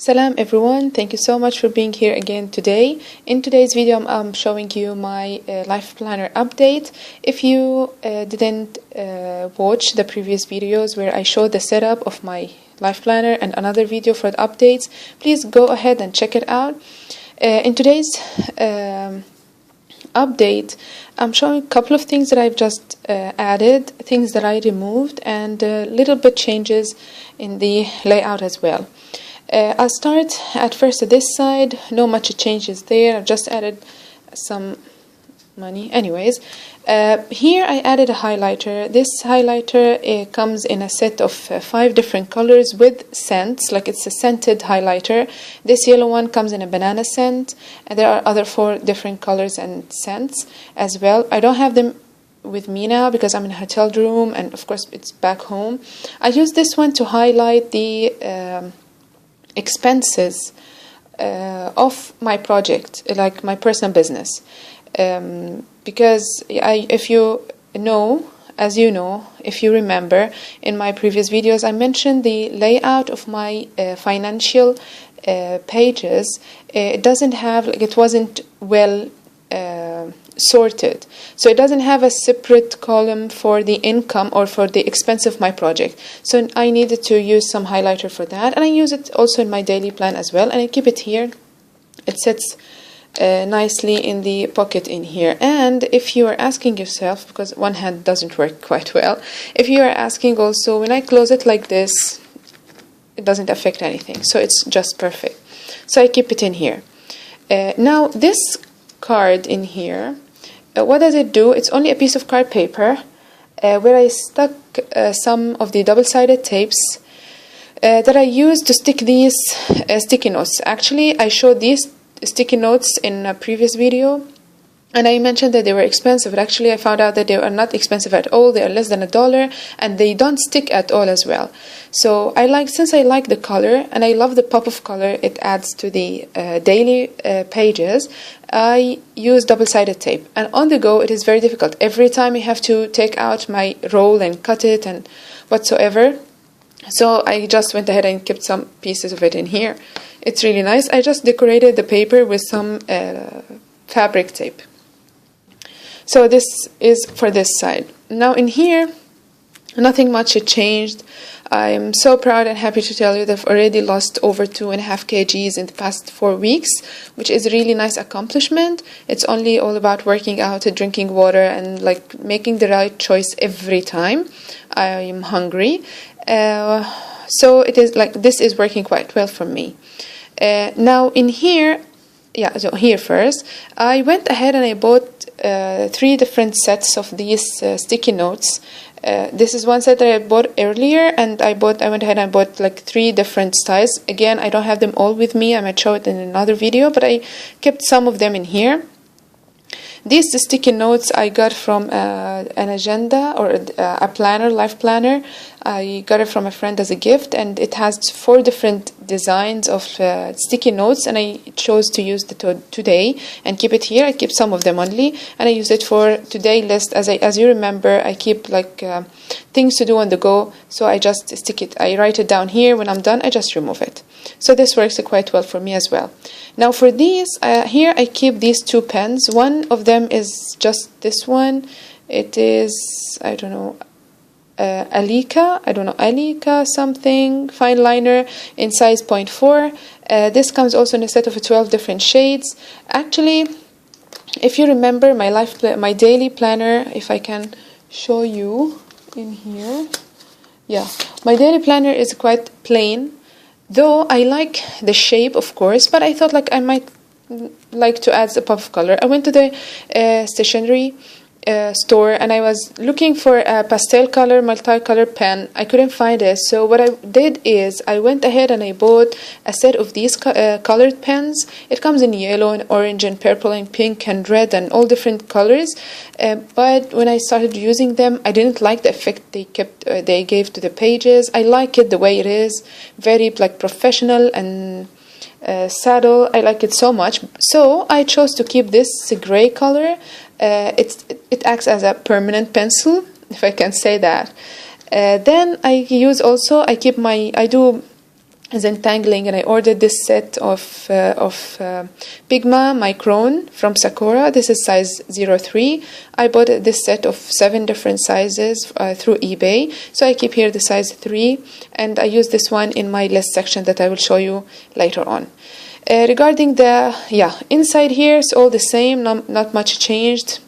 Salam everyone, thank you so much for being here again today. In today's video I'm showing you my life planner update. If you didn't watch the previous videos where I showed the setup of my life planner and another video for the updates, please go ahead and check it out. In today's update I'm showing a couple of things that I've just added, things that I removed, and little bit changes in the layout as well. I'll start at first at this side. No much changes there. I've just added some money. Anyways, here I added a highlighter. This highlighter comes in a set of 5 different colors with scents, like it's a scented highlighter. This yellow one comes in a banana scent, and there are other 4 different colors and scents as well. I don't have them with me now because I'm in a hotel room, and of course it's back home. I use this one to highlight the expenses of my project, like my personal business, because if you know, as you know, if you remember in my previous videos, I mentioned the layout of my financial pages. It doesn't have, like, it wasn't well sorted, so it doesn't have a separate column for the income or for the expense of my project. So I needed to use some highlighter for that, and I use it also in my daily plan as well, and I keep it here. It sits nicely in the pocket in here. And if you are asking yourself, because one hand doesn't work quite well, if you are asking also, when I close it like this, it doesn't affect anything, so it's just perfect. So I keep it in here. Now this card in here, what does it do? It's only a piece of card paper where I stuck some of the double-sided tapes that I used to stick these sticky notes. Actually, I showed these sticky notes in a previous video, and I mentioned that they were expensive, but actually I found out that they are not expensive at all. They are less than $1, and they don't stick at all as well. So since I like the color and I love the pop of color it adds to the daily pages, I use double-sided tape. And on the go it is very difficult. Every time I have to take out my roll and cut it and whatsoever. So I just went ahead and kept some pieces of it in here. It's really nice. I just decorated the paper with some fabric tape. So this is for this side. Now in here, nothing much had changed. I'm so proud and happy to tell you that I've already lost over 2.5 kgs in the past 4 weeks, which is a really nice accomplishment. It's only all about working out and drinking water and like making the right choice every time I'm hungry. So it is like this is working quite well for me. Now in here, so here first, I went ahead and I bought 3 different sets of these sticky notes. This is one set that I bought earlier, and I went ahead and bought like 3 different styles. Again, I don't have them all with me. I might show it in another video, but I kept some of them in here. These sticky notes I got from an agenda or a planner, life planner. I got it from a friend as a gift, and it has 4 different designs of sticky notes, and I chose to use the today and keep it here. I keep some of them only, and I use it for today list. As you remember, I keep like things to do on the go, so I just stick it. I write it down here. When I'm done, I just remove it. So this works quite well for me as well. Now for these, here I keep these 2 pens. One of them is just this one. It is, I don't know, Alika something, fine liner in size 0.4. This comes also in a set of 12 different shades. Actually, if you remember my daily planner, if I can show you in here. Yeah, my daily planner is quite plain, though I like the shape, of course, but I thought like I might like to add a pop of color. I went to the stationery store, and I was looking for a pastel color multicolor pen. I couldn't find it, so what I did is I went ahead and I bought a set of these colored pens. It comes in yellow and orange and purple and pink and red and all different colors, but when I started using them, I didn't like the effect they gave to the pages. I like it the way it is, very like professional and saddle. I like it so much, so I chose to keep this gray color. It acts as a permanent pencil, if I can say that. Then I do entangling, and I ordered this set of Pigma Micron from Sakura. This is size 03. I bought this set of 7 different sizes through eBay. So I keep here the size 3, and I use this one in my list section that I will show you later on. Regarding the inside here, it's all the same, not much changed.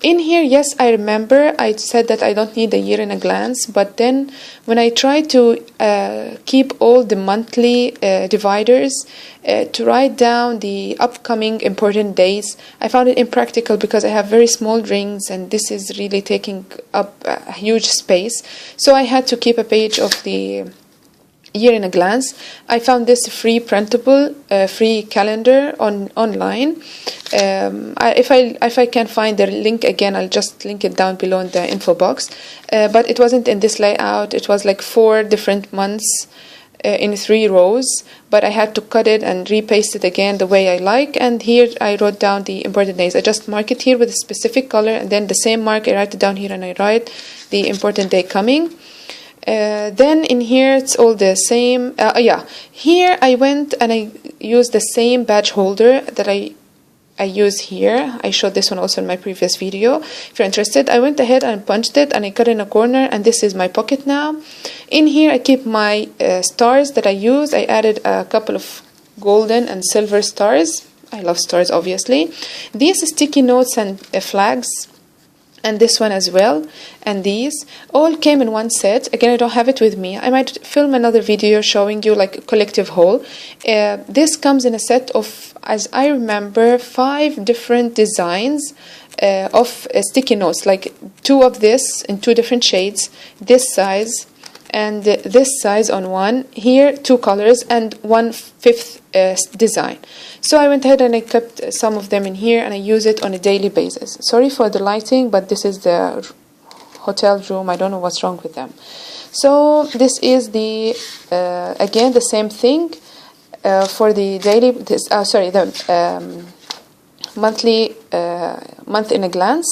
In here, yes, I remember I said that I don't need a year in a glance, but then when I try to keep all the monthly dividers to write down the upcoming important days, I found it impractical because I have very small rings and this is really taking up a huge space. So I had to keep a page of the year in a glance. I found this free printable free calendar online. If I can find the link again, I'll just link it down below in the info box. But it wasn't in this layout. It was like 4 different months in 3 rows, but I had to cut it and repaste it again the way I like. And here I wrote down the important days. I just mark it here with a specific color, and then the same mark I write it down here, and I write the important day coming. Then in here it's all the same. Here I went and I used the same badge holder that I use here. I showed this one also in my previous video. If you're interested, I went ahead and punched it and I cut in a corner, and this is my pocket now. In here I keep my stars that I use. I added a couple of golden and silver stars. I love stars, obviously. These sticky notes and flags, and this one as well, and these all came in one set. Again, I don't have it with me. I might film another video showing you like a collective haul. This comes in a set of, as I remember, 5 different designs of sticky notes, like 2 of this in 2 different shades, this size and this size on one, here 2 colors, and 1/5 design. So I went ahead and I kept some of them in here, and I use it on a daily basis. Sorry for the lighting, but this is the hotel room. I don't know what's wrong with them. So this is the again the same thing for the daily. Monthly month in a glance.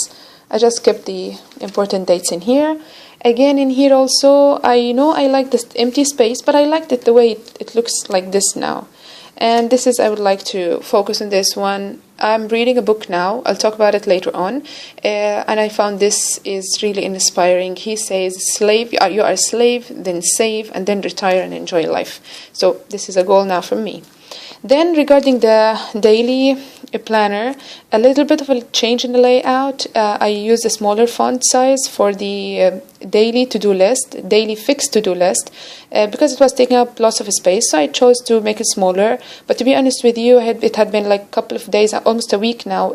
I just kept the important dates in here. Again, in here also, I know I like this empty space, but I liked it the way it looks like this now. And this is, I would like to focus on this one. I'm reading a book now. I'll talk about it later on. And I found this is really inspiring. He says, you are a slave, then save, and then retire and enjoy life. So this is a goal now for me. Then regarding the daily planner, a little bit of a change in the layout. I used a smaller font size for the daily to-do list, daily fixed to-do list, because it was taking up lots of space. So I chose to make it smaller. But to be honest with you, it had been like a couple of days, almost a week now,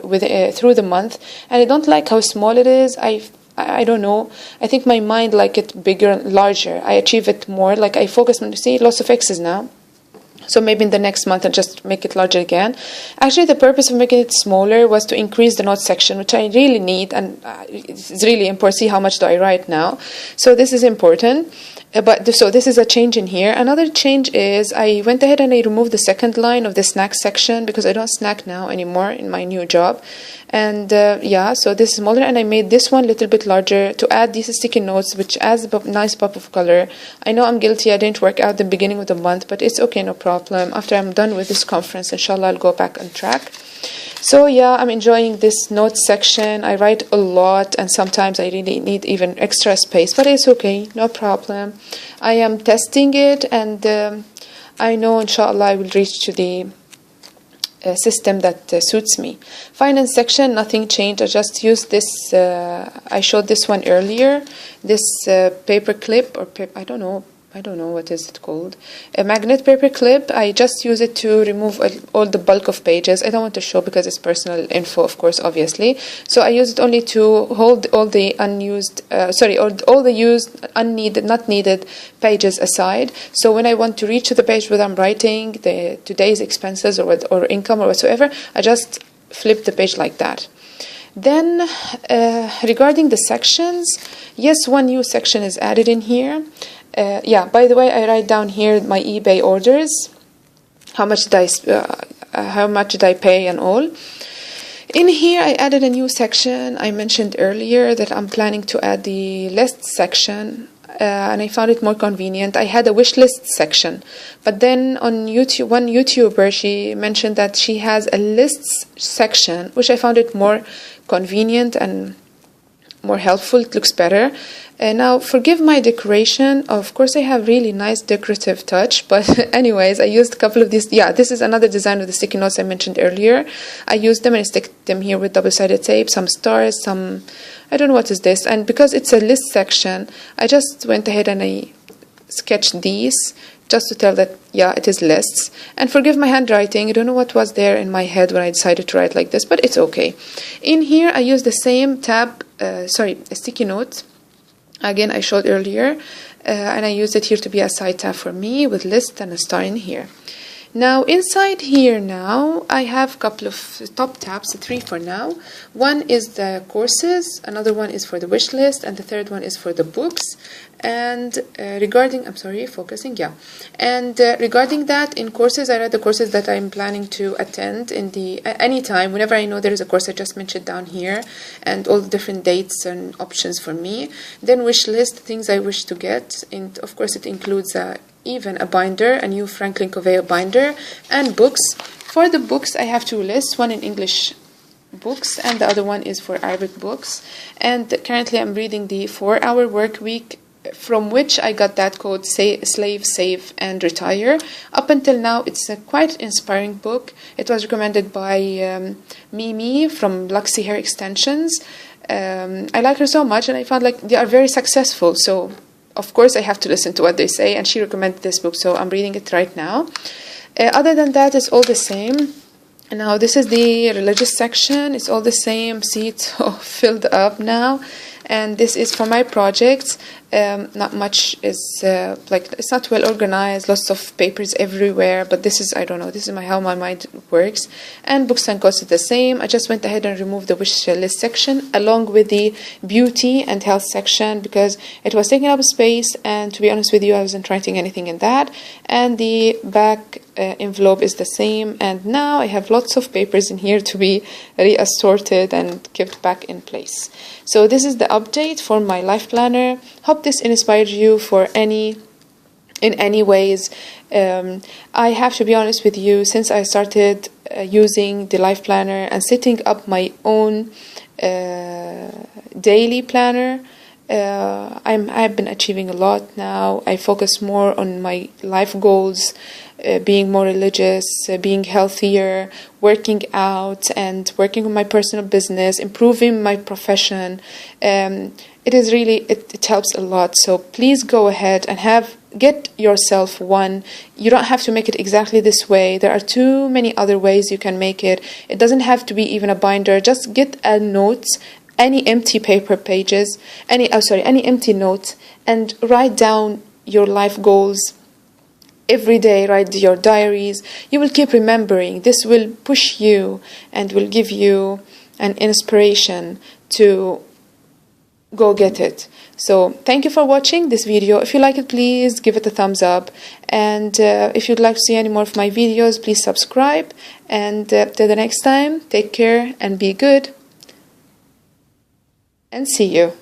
through the month, and I don't like how small it is. I don't know. I think my mind like it bigger, larger. I achieve it more. Like I focus on, see, lots of X's now. So maybe in the next month I'll just make it larger again. Actually, the purpose of making it smaller was to increase the notes section, which I really need, and it's really important. See how much do I write now. So this is important. So this is a change in here. Another change is I went ahead and I removed the second line of the snack section because I don't snack now anymore in my new job. And so this is smaller, and I made this one a little bit larger to add these sticky notes, which adds a nice pop of color. I know I'm guilty. I didn't work out the beginning of the month, but it's okay, no problem. After I'm done with this conference, inshallah, I'll go back on track. So yeah, I'm enjoying this notes section. I write a lot, and sometimes I really need even extra space, but it's okay, no problem. I am testing it, and I know inshallah I will reach to the system that suits me. Finance section, nothing changed. I just used this, I showed this one earlier, this paper clip, or I don't know what is it called, a magnet paper clip. I just use it to remove all the bulk of pages. I don't want to show because it's personal info, of course, obviously. So I use it only to hold all the unused, all the used, unneeded, not needed pages aside. So when I want to reach to the page where I'm writing today's expenses or income or whatsoever, I just flip the page like that. Then regarding the sections, yes, one new section is added in here. By the way, I write down here my eBay orders, how much did I pay and all. In here, I added a new section. I mentioned earlier that I'm planning to add the list section. and I found it more convenient. I had a wish list section, but then on YouTube, one YouTuber, she mentioned that she has a lists section, which I found it more convenient and more helpful. It looks better. Now, forgive my decoration. Of course, I have really nice decorative touch, but anyways, I used a couple of these. Yeah, this is another design of the sticky notes I mentioned earlier. I used them and I stick them here with double-sided tape, some stars, some, I don't know what is this. And because it's a list section, I just went ahead and I sketched these just to tell that, yeah, it is lists. And forgive my handwriting. I don't know what was there in my head when I decided to write like this, but it's okay. In here, I used the same a sticky note. Again, I showed earlier, and I used it here to be a side tab for me with list and a star in here. Now, inside here now, I have a couple of top tabs, 3 for now. One is the courses, another one is for the wish list, and the third one is for the books. And regarding that, in courses, I read the courses that I'm planning to attend in the anytime, whenever I know there is a course. I just mentioned down here, and all the different dates and options for me. Then wish list, things I wish to get, and of course it includes even a binder, a new Franklin Covey binder, and books. For the books, I have 2 lists, one in English books and the other one is for Arabic books. And currently I'm reading the 4-Hour Work Week, from which I got that quote, Slave, Save, and Retire. Up until now, it's a quite inspiring book. It was recommended by Mimi from Luxy Hair Extensions. I like her so much, and I found like they are very successful. So, of course, I have to listen to what they say, and she recommended this book, so I'm reading it right now. Other than that, it's all the same. Now, this is the religious section. It's all the same. See, it's all filled up now. And this is for my projects. Not much is it's not well organized, lots of papers everywhere, but this is, I don't know, this is how my mind works. And books and costs are the same. I just went ahead and removed the wish list section along with the beauty and health section because it was taking up space, and to be honest with you, I wasn't writing anything in that. And the back envelope is the same, and now I have lots of papers in here to be reassorted and kept back in place. So this is the update for my life planner. Hope this inspired you in any ways. I have to be honest with you, since I started using the life planner and setting up my own daily planner, I've been achieving a lot now. I focus more on my life goals, being more religious, being healthier, working out, and working on my personal business, improving my profession. It is really, it helps a lot. So please go ahead and get yourself one. You don't have to make it exactly this way. There are too many other ways you can make it. It doesn't have to be even a binder. Just get a note, any empty paper pages, any empty note, and write down your life goals. Every day, write your diaries. You will keep remembering. This will push you and will give you an inspiration to go get it. So thank you for watching this video. If you like it, please give it a thumbs up. And if you'd like to see any more of my videos, please subscribe. And till the next time, take care and be good. And see you.